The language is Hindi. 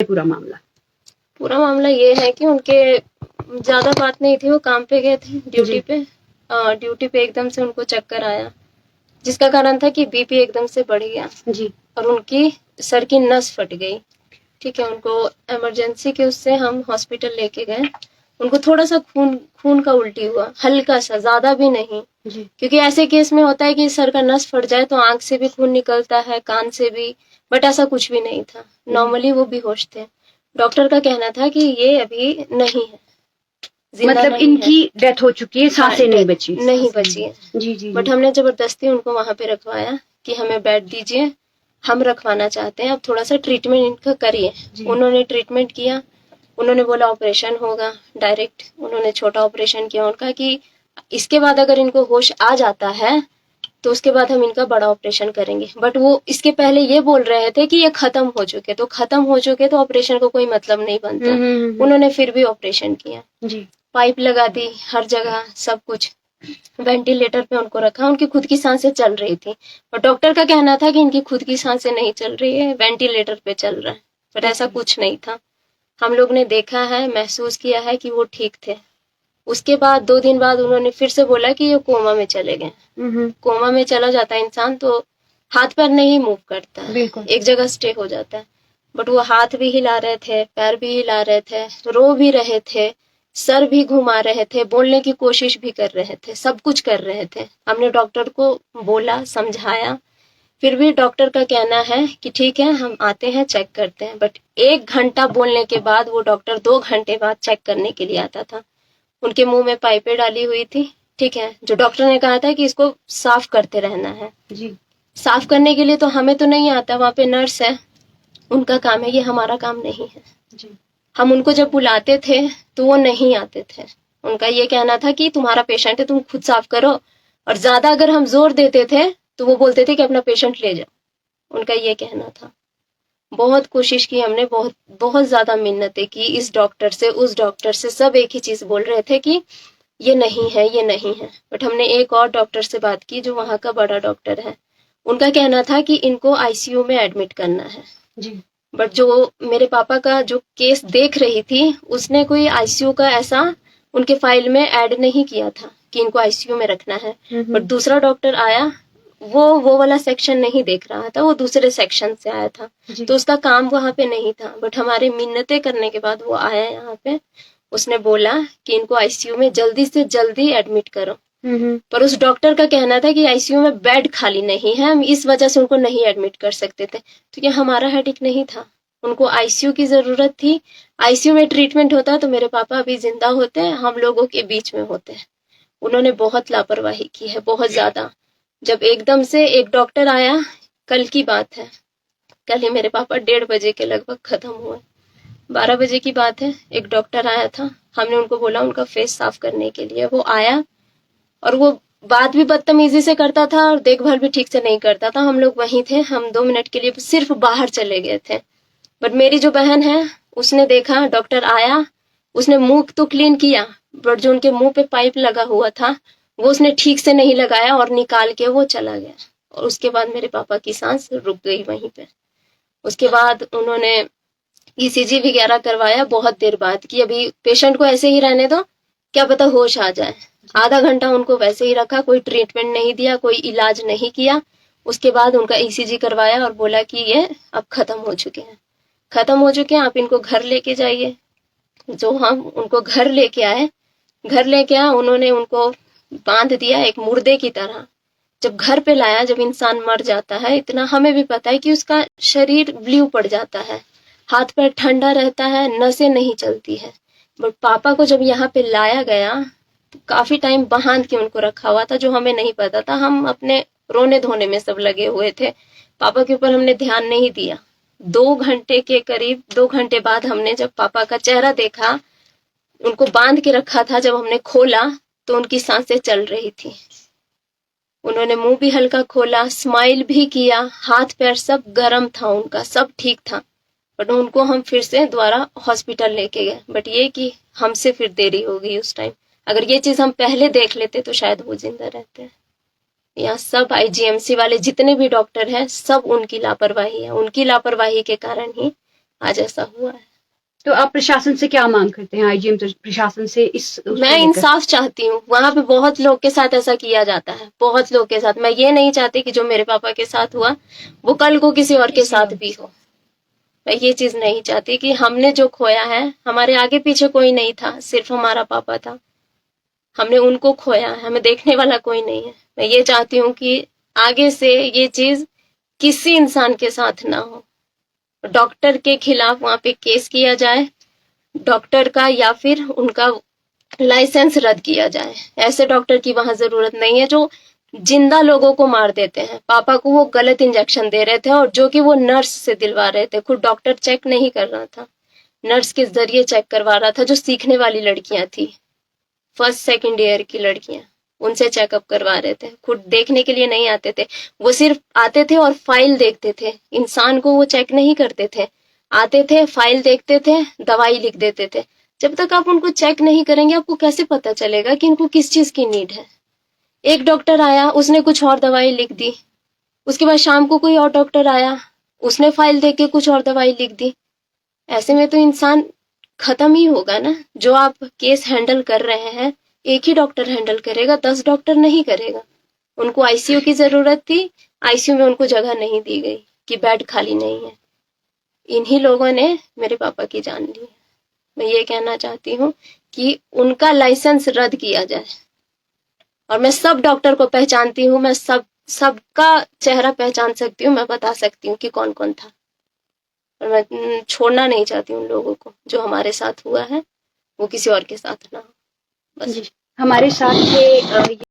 पूरा मामला? पूरा मामला ये है कि उनके ज्यादा बात नहीं थी, वो काम पे गए थे ड्यूटी पे। ड्यूटी पे एकदम से उनको चक्कर आया, जिसका कारण था कि बीपी एकदम से बढ़ गया जी। और उनकी सर की नस फट गई। ठीक है, उनको इमरजेंसी के उससे हम हॉस्पिटल लेके गए। उनको थोड़ा सा खून का उल्टी हुआ, हल्का सा, ज्यादा भी नहीं जी। क्योंकि ऐसे केस में होता है कि सर का नस फट जाए तो आंख से भी खून निकलता है, कान से भी, बट ऐसा कुछ भी नहीं था। नॉर्मली वो बेहोश थे। डॉक्टर का कहना था कि ये अभी नहीं है, मतलब इनकी डेथ हो चुकी है, सांसें नहीं बची? नहीं बची है। जी जी। बट हमने जबरदस्ती उनको वहां पे रखवाया कि हमें बेड दीजिए, हम रखवाना चाहते हैं, अब थोड़ा सा ट्रीटमेंट इनका करिए। उन्होंने ट्रीटमेंट किया, उन्होंने बोला ऑपरेशन होगा डायरेक्ट। उन्होंने छोटा ऑपरेशन किया उनका कि इसके बाद अगर इनको होश आ जाता है तो उसके बाद हम इनका बड़ा ऑपरेशन करेंगे। बट वो इसके पहले ये बोल रहे थे कि ये खत्म हो चुके, तो खत्म हो चुके तो ऑपरेशन को कोई मतलब नहीं बनता। उन्होंने फिर भी ऑपरेशन किया जी। पाइप लगा दी हर जगह, सब कुछ। वेंटिलेटर पे उनको रखा, उनकी खुद की सांसें चल रही थी और डॉक्टर का कहना था कि इनकी खुद की सांसें नहीं चल रही है, वेंटिलेटर पे चल रहा है, बट ऐसा कुछ नहीं था। हम लोग ने देखा है, महसूस किया है कि वो ठीक थे। उसके बाद 2 दिन बाद उन्होंने फिर से बोला कि ये कोमा में चले गए। कोमा में चला जाता है इंसान तो हाथ पैर नहीं मूव करता है, एक जगह स्टे हो जाता है। बट वो हाथ भी हिला रहे थे, पैर भी हिला रहे थे, रो भी रहे थे, सर भी घुमा रहे थे, बोलने की कोशिश भी कर रहे थे, सब कुछ कर रहे थे। हमने डॉक्टर को बोला, समझाया, फिर भी डॉक्टर का कहना है कि ठीक है हम आते हैं, चेक करते हैं। बट 1 घंटा बोलने के बाद वो डॉक्टर 2 घंटे बाद चेक करने के लिए आता था। उनके मुंह में पाइपें डाली हुई थी, ठीक है, जो डॉक्टर ने कहा था कि इसको साफ करते रहना है। जी। साफ करने के लिए तो हमें तो नहीं आता, वहां पे नर्स है, उनका काम है, ये हमारा काम नहीं है। जी। हम उनको जब बुलाते थे तो वो नहीं आते थे। उनका ये कहना था कि तुम्हारा पेशेंट है, तुम खुद साफ करो। और ज्यादा अगर हम जोर देते थे तो वो बोलते थे कि अपना पेशेंट ले जाओ, उनका ये कहना था। बहुत कोशिश की हमने, बहुत बहुत ज्यादा मिन्नतें की इस डॉक्टर से, उस डॉक्टर से, सब एक ही चीज बोल रहे थे कि ये नहीं है, ये नहीं है। बट हमने एक और डॉक्टर से बात की जो वहां का बड़ा डॉक्टर है, उनका कहना था कि इनको आईसीयू में एडमिट करना है। जी। बट जो मेरे पापा का जो केस देख रही थी उसने कोई आईसीयू का ऐसा उनके फाइल में ऐड नहीं किया था कि इनको आईसीयू में रखना है। बट दूसरा डॉक्टर आया, वो वाला सेक्शन नहीं देख रहा था, वो दूसरे सेक्शन से आया था, तो उसका काम वहां पे नहीं था। बट हमारे मिन्नतें करने के बाद वो आया यहाँ पे, उसने बोला कि इनको आईसीयू में जल्दी से जल्दी एडमिट करो। पर उस डॉक्टर का कहना था कि आईसीयू में बेड खाली नहीं है, हम इस वजह से उनको नहीं एडमिट कर सकते थे। तो ये हमारा हेडेक नहीं था, उनको आईसीयू की जरूरत थी। आईसीयू में ट्रीटमेंट होता तो मेरे पापा अभी जिंदा होते, हम लोगों के बीच में होते। उन्होंने बहुत लापरवाही की है, बहुत ज्यादा। जब एकदम से एक डॉक्टर आया, कल की बात है, कल ही मेरे पापा 1:30 बजे के लगभग खत्म हुए। 12 बजे की बात है, एक डॉक्टर आया था, हमने उनको बोला उनका फेस साफ करने के लिए। वो आया और वो बात भी बदतमीजी से करता था और देखभाल भी ठीक से नहीं करता था। हम लोग वहीं थे, हम 2 मिनट के लिए सिर्फ बाहर चले गए थे। बट मेरी जो बहन है उसने देखा डॉक्टर आया, उसने मुंह तो क्लीन किया, बट जो उनके मुंह पे पाइप लगा हुआ था वो उसने ठीक से नहीं लगाया और निकाल के वो चला गया। और उसके बाद मेरे पापा की सांस रुक गई वहीं पे। उसके बाद उन्होंने ईसीजी वगैरह करवाया बहुत देर बाद कि अभी पेशेंट को ऐसे ही रहने दो, क्या पता होश आ जाए। आधा घंटा उनको वैसे ही रखा, कोई ट्रीटमेंट नहीं दिया, कोई इलाज नहीं किया। उसके बाद उनका ईसीजी करवाया और बोला कि ये अब खत्म हो चुके हैं, खत्म हो चुके हैं, आप इनको घर लेके जाइए। जो हम उनको घर लेके आए, घर लेके आए, उन्होंने उनको बांध दिया एक मुर्दे की तरह। जब घर पे लाया, जब इंसान मर जाता है, इतना हमें भी पता है कि उसका शरीर ब्लू पड़ जाता है, हाथ पैर ठंडा रहता है, नसें नहीं चलती है। बट पापा को जब यहाँ पे लाया गया तो काफी टाइम बांध के उनको रखा हुआ था, जो हमें नहीं पता था। हम अपने रोने धोने में सब लगे हुए थे, पापा के ऊपर हमने ध्यान नहीं दिया। 2 घंटे के करीब, 2 घंटे बाद हमने जब पापा का चेहरा देखा, उनको बांध के रखा था, जब हमने खोला तो उनकी सांसें चल रही थी। उन्होंने मुंह भी हल्का खोला, स्माइल भी किया, हाथ पैर सब गर्म था उनका, सब ठीक था। बट उनको हम फिर से दोबारा हॉस्पिटल लेके गए। बट ये कि हमसे फिर देरी हो गई उस टाइम। अगर ये चीज हम पहले देख लेते तो शायद वो जिंदा रहते। यहाँ सब आईजीएमसी वाले जितने भी डॉक्टर हैं, सब उनकी लापरवाही है, उनकी लापरवाही के कारण ही आज ऐसा हुआ है। तो आप प्रशासन से क्या मांग करते हैं, आईजीएम प्रशासन से उसको मैं लेकर? इंसाफ चाहती हूँ। वहां पे बहुत लोग के साथ ऐसा किया जाता है, बहुत लोग के साथ। मैं ये नहीं चाहती कि जो मेरे पापा के साथ हुआ वो कल को किसी और के साथ भी हो। मैं ये चीज नहीं चाहती कि हमने जो खोया है, हमारे आगे पीछे कोई नहीं था, सिर्फ हमारा पापा था, हमने उनको खोया है, हमें देखने वाला कोई नहीं है। मैं ये चाहती हूँ कि आगे से ये चीज किसी इंसान के साथ ना हो। डॉक्टर के खिलाफ वहां पे केस किया जाए, डॉक्टर का या फिर उनका लाइसेंस रद्द किया जाए। ऐसे डॉक्टर की वहां जरूरत नहीं है जो जिंदा लोगों को मार देते हैं। पापा को वो गलत इंजेक्शन दे रहे थे और जो कि वो नर्स से दिलवा रहे थे। खुद डॉक्टर चेक नहीं कर रहा था, नर्स के जरिए चेक करवा रहा था, जो सीखने वाली लड़कियां थी, फर्स्ट सेकंड ईयर की लड़कियां, उनसे चेकअप करवा रहे थे। खुद देखने के लिए नहीं आते थे, वो सिर्फ आते थे और फाइल देखते थे, इंसान को वो चेक नहीं करते थे। आते थे, फाइल देखते थे, दवाई लिख देते थे। जब तक आप उनको चेक नहीं करेंगे, आपको कैसे पता चलेगा कि इनको किस चीज की नीड है। एक डॉक्टर आया, उसने कुछ और दवाई लिख दी, उसके बाद शाम को कोई और डॉक्टर आया, उसने फाइल देख के कुछ और दवाई लिख दी। ऐसे में तो इंसान खत्म ही होगा ना। जो आप केस हैंडल कर रहे हैं, एक ही डॉक्टर हैंडल करेगा, 10 डॉक्टर नहीं करेगा। उनको आईसीयू की जरूरत थी, आईसीयू में उनको जगह नहीं दी गई कि बेड खाली नहीं है। इन्हीं लोगों ने मेरे पापा की जान ली। मैं ये कहना चाहती हूँ कि उनका लाइसेंस रद्द किया जाए। और मैं सब डॉक्टर को पहचानती हूँ, मैं सबका चेहरा पहचान सकती हूँ, मैं बता सकती हूँ कि कौन कौन था। और मैं छोड़ना नहीं चाहती उन लोगों को। जो हमारे साथ हुआ है वो किसी और के साथ ना हो, बस। हमारे साथ थे